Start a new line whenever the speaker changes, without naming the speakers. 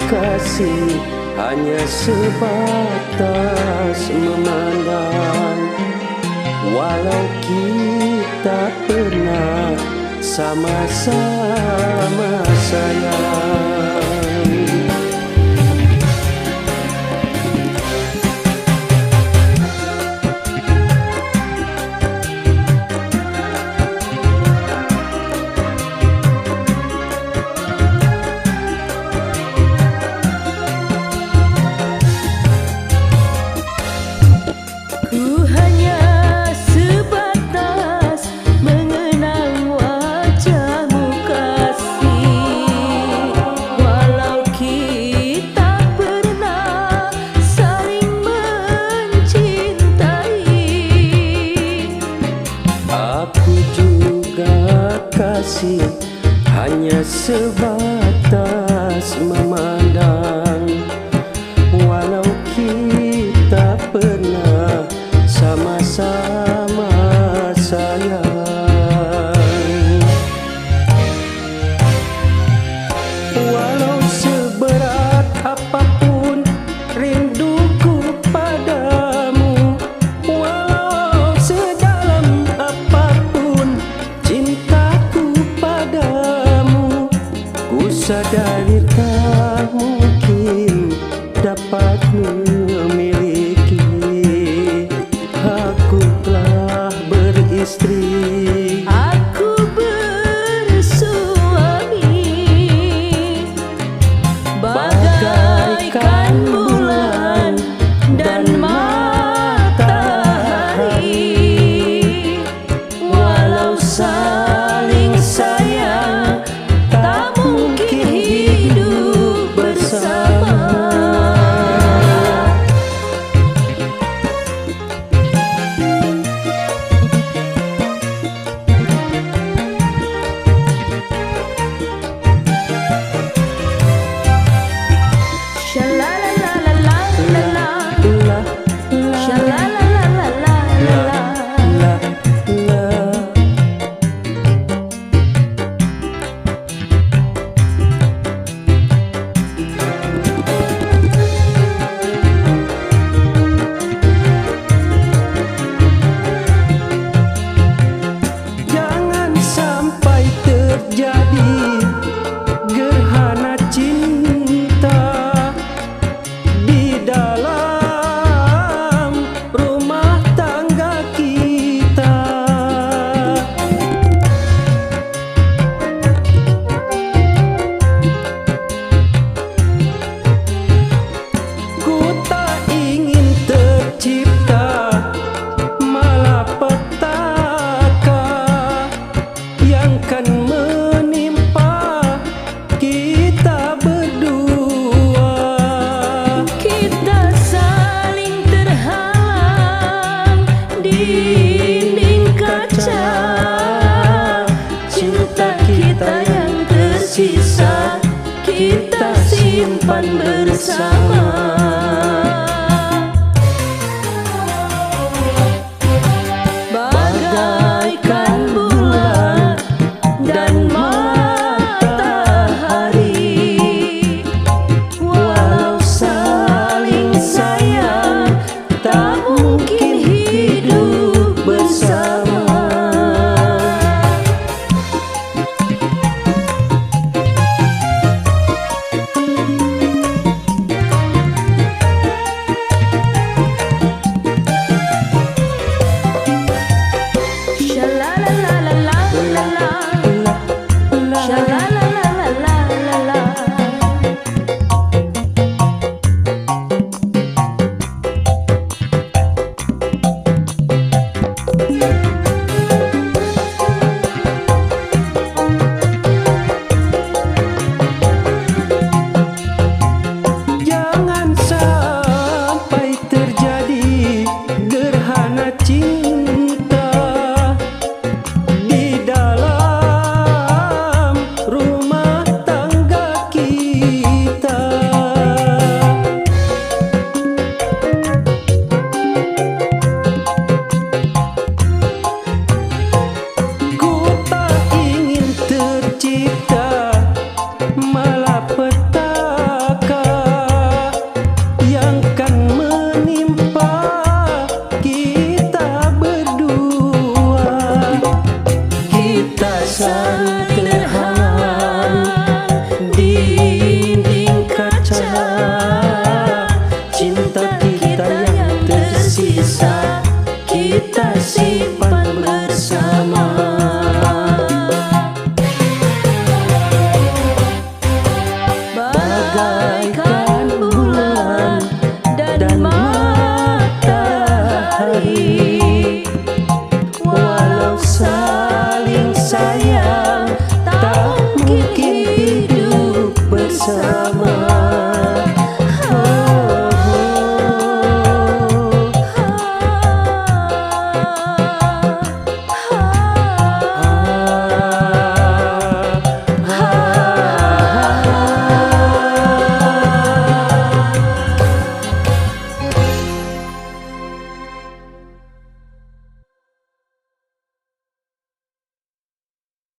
Kasih hanya sebatas memandang, walau kita pernah sama-sama sayang. Kasih hanya sebatas memandang, walau kita pernah sama-sama sayang. Walau seberat apapun rinduku padamu, walau sedalam apapun cintaku padamu, ku sadari tak mungkin dapat memiliki. Aku telah beristri,
aku bersuami, bagaikan bulan dan matahari. Walau saling sayang, tak mungkin hidup bersama. Dinding kaca, cinta kita yang tersisa kita simpan bersama. Bagaikan bulan dan matahari, walau saling sayang tak mungkin hidup bersama. bisa kita simpan bersama. Bagaikan bulan dan matahari, walau saling sayang tak mungkin hidup bersama.